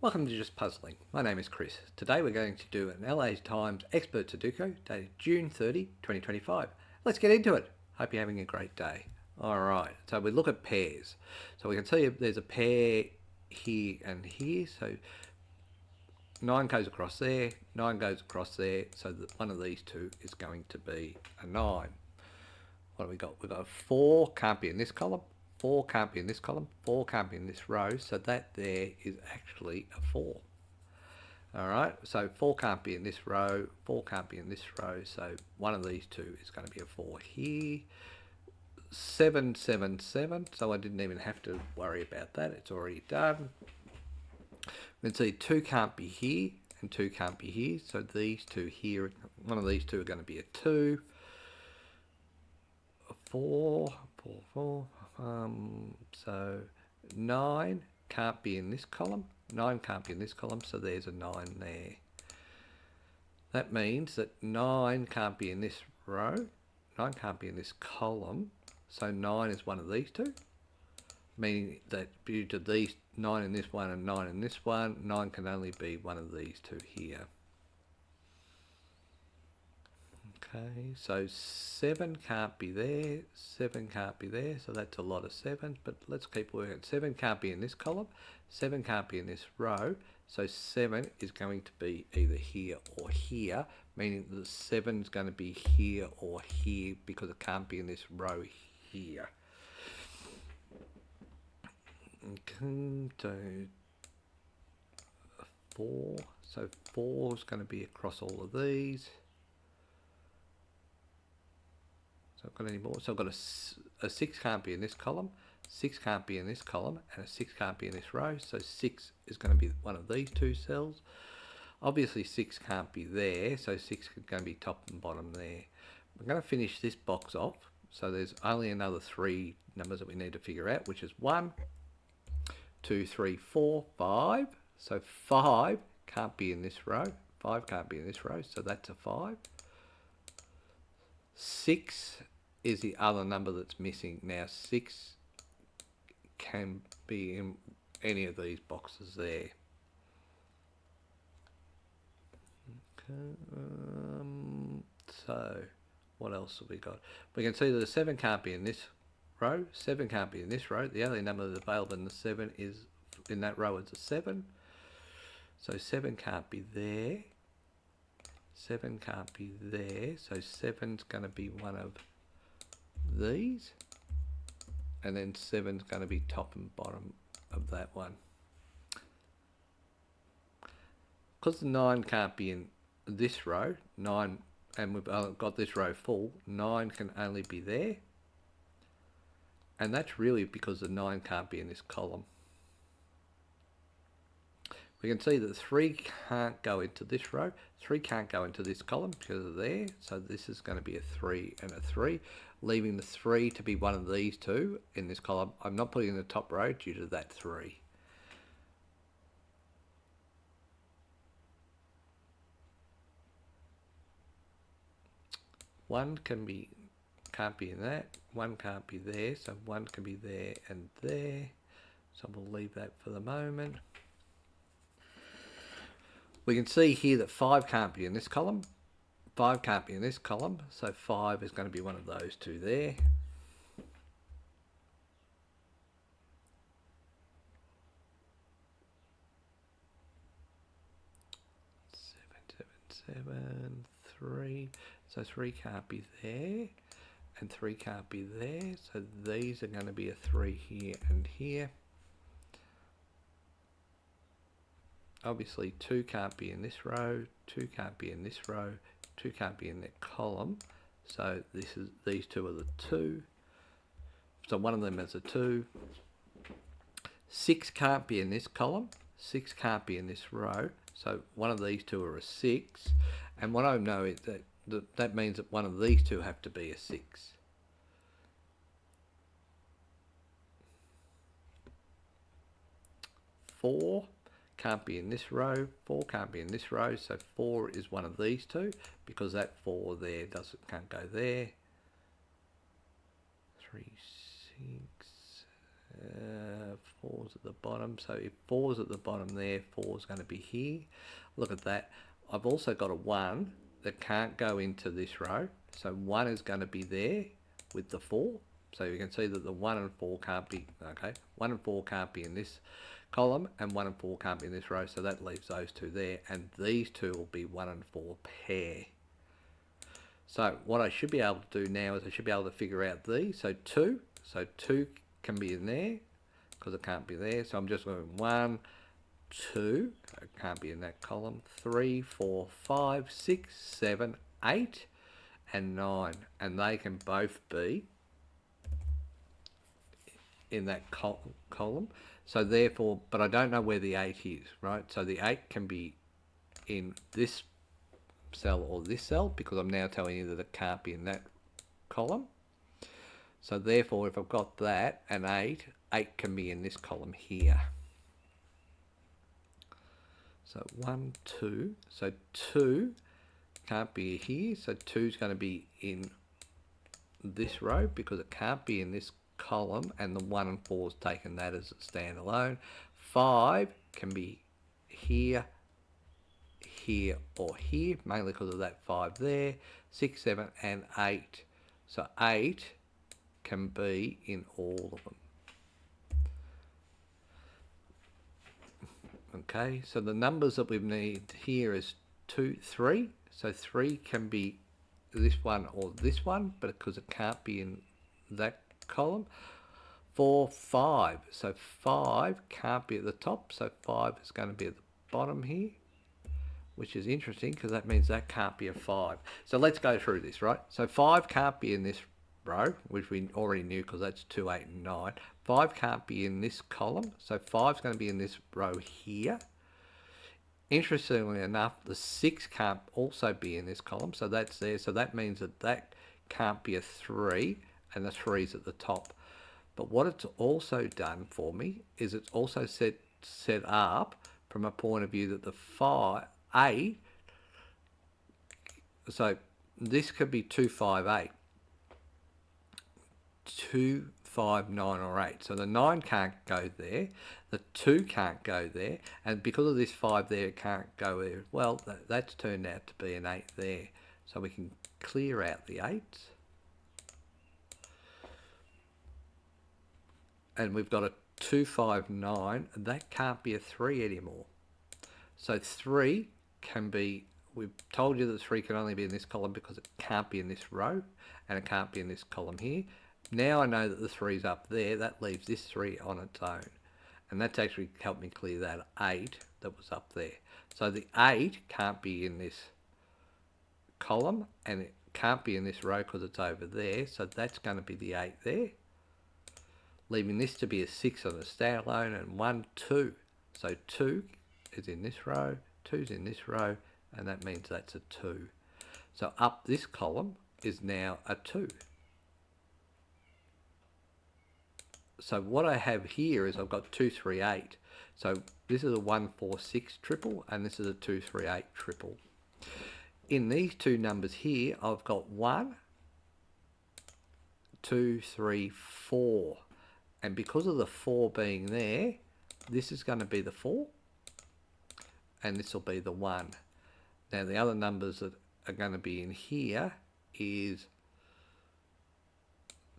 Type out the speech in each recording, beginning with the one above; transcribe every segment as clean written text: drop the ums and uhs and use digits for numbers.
Welcome to Just Puzzling. My name is Chris. Today we're going to do an LA Times Expert Sudoku dated June 30, 2025. Let's get into it. Hope you're having a great day. Alright, so we look at pairs. So we can see there's a pair here and here. So 9 goes across there, 9 goes across there. So that one of these two is going to be a 9. What have we got? We've got 4 can't be in this column. 4 can't be in this column, 4 can't be in this row, so that there is actually a 4. Alright, so 4 can't be in this row, 4 can't be in this row, so one of these two is going to be a 4 here. 7, 7, 7, so I didn't even have to worry about that, it's already done. We can see 2 can't be here, and 2 can't be here, so these two here, one of these two are going to be a 2. A 4, 4, 4. So 9 can't be in this column, 9 can't be in this column, so there's a 9 there. That means that 9 can't be in this row, 9 can't be in this column, so 9 is one of these two, meaning that due to these 9 in this one and 9 in this one, 9 can only be one of these two here. Okay, so 7 can't be there, 7 can't be there, so that's a lot of 7s, but let's keep working. 7 can't be in this column, 7 can't be in this row, so 7 is going to be either here or here, meaning that 7 is going to be here or here because it can't be in this row here. Okay, so 4, so 4 is going to be across all of these. I've got any more. So I've got a 6 can't be in this column, 6 can't be in this column, and a 6 can't be in this row. So 6 is going to be one of these two cells. Obviously 6 can't be there, so 6 is going to be top and bottom there. I'm going to finish this box off. So there's only another 3 numbers that we need to figure out, which is 1, 2, 3, 4, 5. So 5 can't be in this row. 5 can't be in this row, so that's a 5. 6 is the other number that's missing. Now 6 can be in any of these boxes there. Okay, so what else have we got? We can see that the 7 can't be in this row, 7 can't be in this row. The only number that's available in the 7 is in that row is a 7. So 7 can't be there. 7 can't be there, so 7's going to be one of these, and then 7's going to be top and bottom of that one. Because the 9 can't be in this row, 9, and we've got this row full, 9 can only be there, and that's really because the 9 can't be in this column. We can see that 3 can't go into this row, 3 can't go into this column because of there, so this is going to be a 3 and a 3, leaving the 3 to be one of these two in this column. I'm not putting in the top row due to that 3. One can't be in that, 1 can't be there, so 1 can be there and there, so we'll leave that for the moment. We can see here that 5 can't be in this column, 5 can't be in this column, so 5 is going to be one of those two there. Seven, 3, so 3 can't be there, and 3 can't be there, so these are going to be a 3 here and here. Obviously 2 can't be in this row, 2 can't be in this row, 2 can't be in that column, so these two are the 2, so one of them is a 2. 6 can't be in this column, 6 can't be in this row, so one of these two are a 6, and what I know is that means that one of these two have to be a 6. Four can't be in this row, 4 can't be in this row, so 4 is one of these two because that 4 there can't go there. 3, 6, 4's at the bottom. So if 4's at the bottom there, 4's going to be here. Look at that. I've also got a 1 that can't go into this row. So 1 is going to be there with the 4. So you can see that the 1 and 4 can't be, okay, 1 and 4 can't be in this column, and 1 and 4 can't be in this row, so that leaves those two there, and these two will be 1 and 4 pair. So what I should be able to do now is I should be able to figure out these. So 2 can be in there, because it can't be there, so I'm just going 1, 2, it can't be in that column, 3, 4, 5, 6, 7, 8, and 9, and they can both be in that column. So therefore, but I don't know where the 8 is, right? So the 8 can be in this cell or this cell, because I'm now telling you that it can't be in that column. So therefore, if I've got that and 8 can be in this column here. So 1, 2, so 2 can't be here, so 2 is going to be in this row because it can't be in this column, and the 1 and 4 is taken that as a standalone. 5 can be here, here, or here, mainly because of that 5 there. 6, 7, and 8. So 8 can be in all of them. Okay, so the numbers that we need here is 2, 3. So 3 can be this one or this one, but because it can't be in that column. 4, 5. So 5 can't be at the top, so 5 is going to be at the bottom here, which is interesting because that means that can't be a 5. So let's go through this, right? So 5 can't be in this row, which we already knew because that's 2, 8, and 9. 5 can't be in this column, so 5 is going to be in this row here. Interestingly enough, the 6 can't also be in this column, so that's there. So that means that that can't be a 3, and the 3's at the top. But what it's also done for me is it's also set up from a point of view that the 8, so this could be 2, 5, 8. 2, 5, 9, or 8. So the 9 can't go there, the 2 can't go there, and because of this 5 there, it can't go there. Well, that's turned out to be an 8 there. So we can clear out the 8s. And we've got a 2, 5, 9, and that can't be a 3 anymore. So 3 can be, we've told you that 3 can only be in this column because it can't be in this row, and it can't be in this column here. Now I know that the 3's up there, that leaves this 3 on its own. And that's actually helped me clear that 8 that was up there. So the 8 can't be in this column, and it can't be in this row because it's over there, so that's going to be the 8 there. Leaving this to be a 6 on a standalone, and 1, 2. So 2 is in this row, 2's in this row, and that means that's a 2. So up this column is now a 2. So what I have here is I've got 2, 3, 8. So this is a 1, 4, 6 triple, and this is a 2, 3, 8 triple. In these two numbers here, I've got 1, 2, 3, 4. And because of the 4 being there, this is going to be the 4, and this will be the 1. Now the other numbers that are going to be in here is,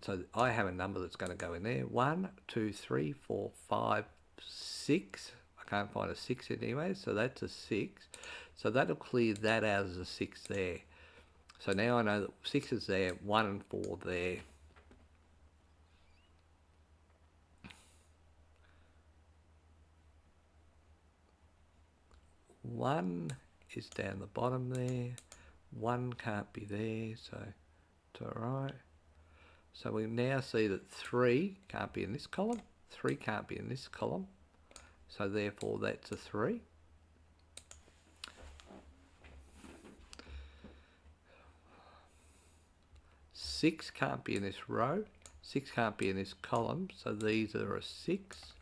so I have a number that's going to go in there. 1, 2, 3, 4, 5, 6. I can't find a 6 anyway, so that's a 6. So that'll clear that out as a 6 there. So now I know that 6 is there, 1 and 4 there. One is down the bottom there. 1 can't be there, so it's alright. So we now see that 3 can't be in this column, 3 can't be in this column, so therefore that's a 3. Six can't be in this row, 6 can't be in this column, so these are a 6.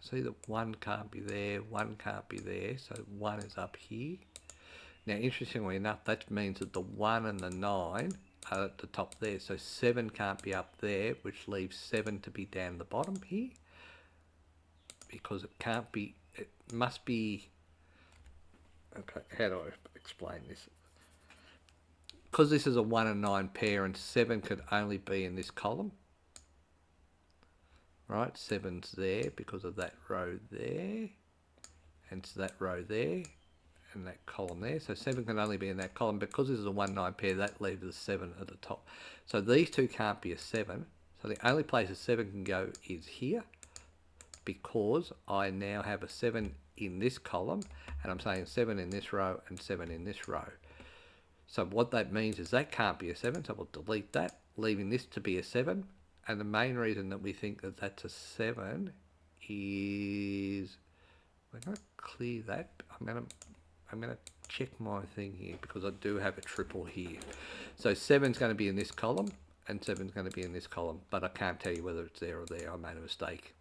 See that 1 can't be there, 1 can't be there, so 1 is up here. Now, interestingly enough, that means that the 1 and the 9 at the top there. So 7 can't be up there, which leaves 7 to be down the bottom here. Because it can't be, it must be, okay, how do I explain this? Because this is a 1 and 9 pair and 7 could only be in this column. Right, 7's there because of that row there. And it's that row there. And that column there. So 7 can only be in that column. Because this is a 1-9 pair, that leaves a 7 at the top. So these two can't be a 7. So the only place a 7 can go is here. Because I now have a 7 in this column. And I'm saying 7 in this row and 7 in this row. So what that means is that can't be a 7. So we'll delete that, leaving this to be a 7. And the main reason that we think that that's a 7 is... We're going to clear that. I'm going to check my thing here because I do have a triple here. So 7's going to be in this column and 7's going to be in this column, but I can't tell you whether it's there or there. I made a mistake.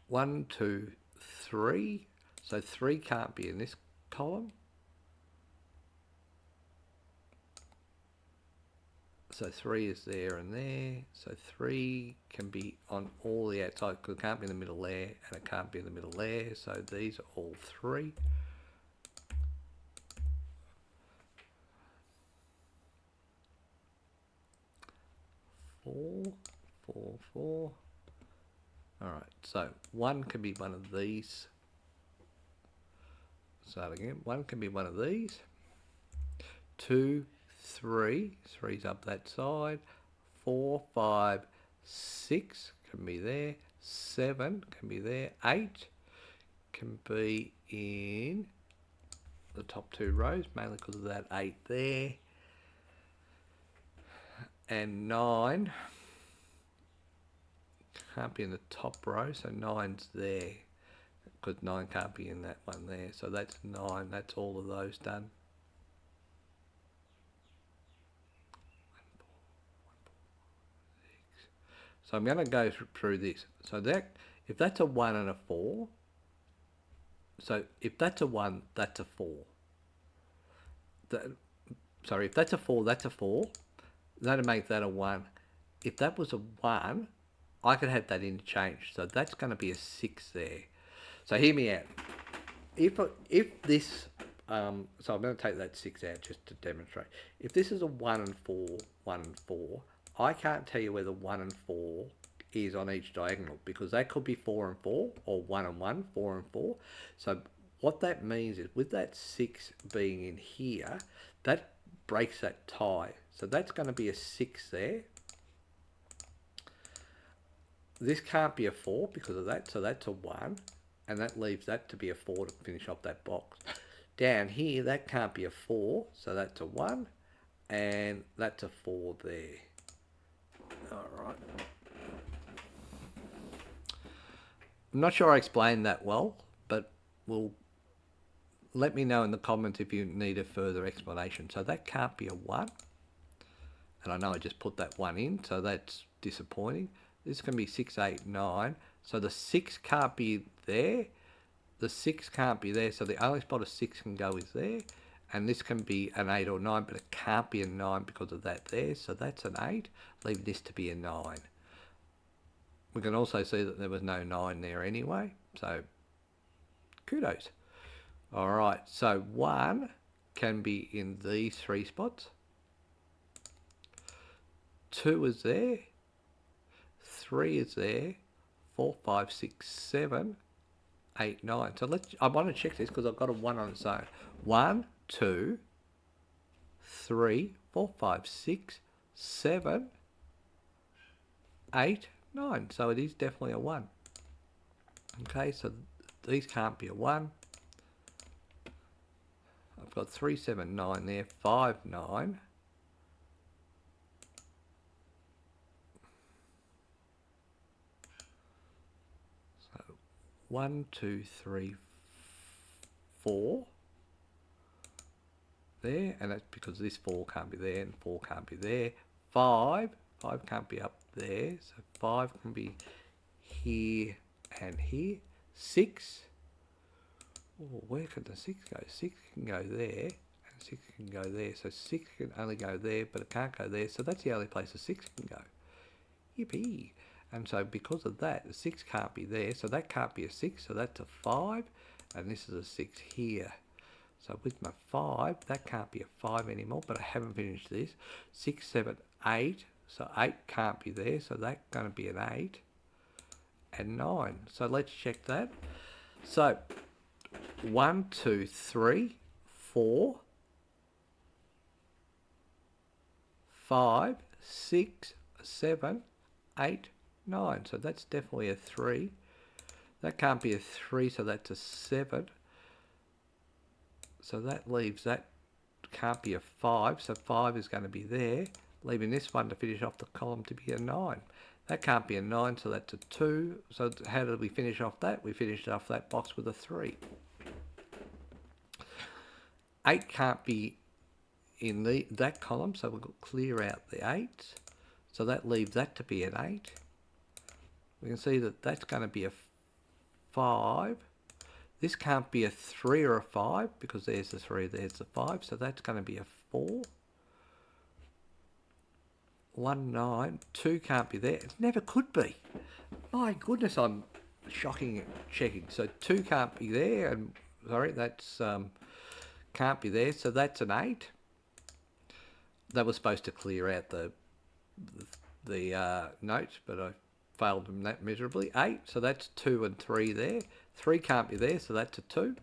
1, 2, 3. So 3 can't be in this column. So 3 is there and there. So 3 can be on all the outside because it can't be in the middle there and it can't be in the middle there. So these are all 3. Four, 4, 4. All right, so 1 can be one of these. Start again. 1 can be one of these. 2, 3. 3's up that side. 4, 5, 6 can be there. 7 can be there. 8 can be in the top 2 rows, mainly because of that 8 there. And 9 can't be in the top row, so 9's there. Because 9 can't be in that one there. So that's 9. That's all of those done. So I'm going to go through this. So that, if that's a 1 and a 4, so if that's a 1, that's a 4. Sorry, if that's a 4, that's a 4. That'll make that a 1. If that was a 1, I could have that interchanged. So that's going to be a 6 there. So hear me out. If this, so I'm going to take that 6 out just to demonstrate. If this is a 1 and 4, 1 and 4, I can't tell you whether 1 and 4 is on each diagonal because that could be 4 and 4 or 1 and 1, 4 and 4. So what that means is with that 6 being in here, that breaks that tie. So that's going to be a 6 there. This can't be a 4 because of that, so that's a 1. And that leaves that to be a 4 to finish off that box. Down here, that can't be a 4, so that's a 1. And that's a 4 there. Alright. I'm not sure I explained that well, but let me know in the comments if you need a further explanation. So that can't be a 1. And I know I just put that 1 in, so that's disappointing. This can be 6, 8, 9. So the 6 can't be there. The 6 can't be there. So the only spot a 6 can go is there. And this can be an 8 or 9, but it can't be a 9 because of that there. So that's an 8. Leave this to be a 9. We can also see that there was no 9 there anyway. So kudos. All right. So 1 can be in these 3 spots. 2 is there. 3 is there. 4, 5, 6, 7, 8, 9. So I want to check this because I've got a 1 on its own. 1, 2, 3, 4, 5, 6, 7, 8, 9. So it is definitely a 1. Okay, so these can't be a 1. I've got 3, 7, 9 there. 5, 9. So 1, 2, 3, 4. There, and that's because this 4 can't be there and 4 can't be there. 5 can't be up there, so 5 can be here and here. 6, oh, where could the 6 go? 6 can go there, and 6 can go there. So 6 can only go there, but it can't go there. So that's the only place a 6 can go. Yippee! And so because of that, the 6 can't be there. So that can't be a 6. So that's a 5. And this is a 6 here. So with my 5, that can't be a 5 anymore, but I haven't finished this. 6, 7, 8. So 8 can't be there. So that's going to be an 8. And 9. So let's check that. So 1, 2, 3, 4, 5, 6, 7, 8, 9. So that's definitely a 3. That can't be a 3, so that's a 7. So that leaves that can't be a 5, so 5 is going to be there, leaving this one to finish off the column to be a 9. That can't be a 9, so that's a 2. So how did we finish off that? We finished off that box with a 3. 8 can't be in that column, so we'll clear out the 8. So that leaves that to be an 8. We can see that that's going to be a 5. This can't be a 3 or a 5 because there's the 3, there's the 5. So that's going to be a 4. 1, 9. 2 can't be there. It never could be. My goodness, I'm shocking at checking. So 2 can't be there. And sorry, that's can't be there. So that's an 8. That was supposed to clear out the notes, but I failed them that miserably. 8, so that's 2 and 3 there. 3 can't be there, so that's a 2.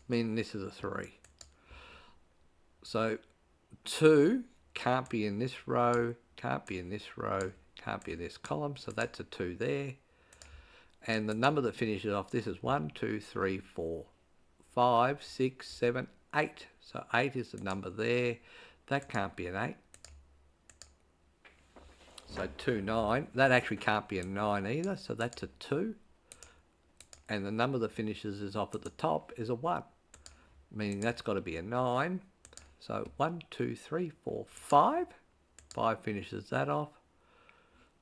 Meaning this is a 3. So 2 can't be in this row, can't be in this row, can't be in this column, so that's a 2 there. And the number that finishes off this is 1, 2, 3, 4, 5, 6, 7, 8. So 8 is the number there. That can't be an 8. So 2, 9. That actually can't be a 9 either, so that's a 2. And the number that finishes is off at the top is a 1, meaning that's got to be a 9. So 1, 2, 3, 4, 5. 5 finishes that off.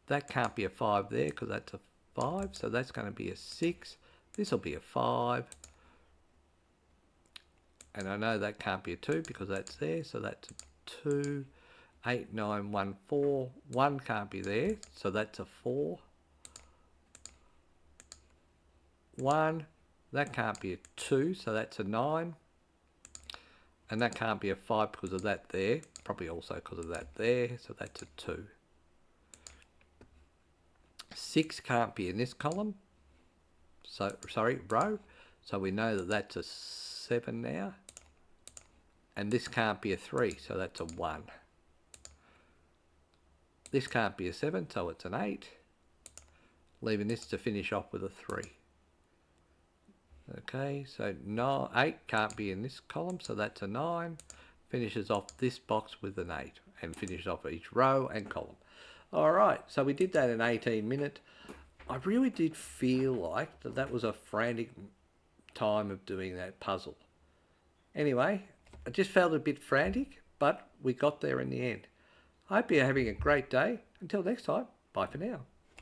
That can't be a 5 there because that's a 5, so that's going to be a 6. This will be a 5. And I know that can't be a 2 because that's there, so that's a 2. 8, 9, 1, 4. 1 can't be there, so that's a 4. 1, that can't be a 2, so that's a 9. And that can't be a 5 because of that there, probably also because of that there, so that's a 2. 6 can't be in this column, so sorry, row, so we know that that's a 7 now. And this can't be a 3, so that's a 1. This can't be a 7, so it's an 8, leaving this to finish off with a 3. Okay, so 8 can't be in this column, so that's a 9. Finishes off this box with an 8 and finishes off each row and column. Alright, so we did that in 18 minutes. I really did feel like that was a frantic time of doing that puzzle. Anyway, I just felt a bit frantic, but we got there in the end. I hope you're having a great day. Until next time, bye for now.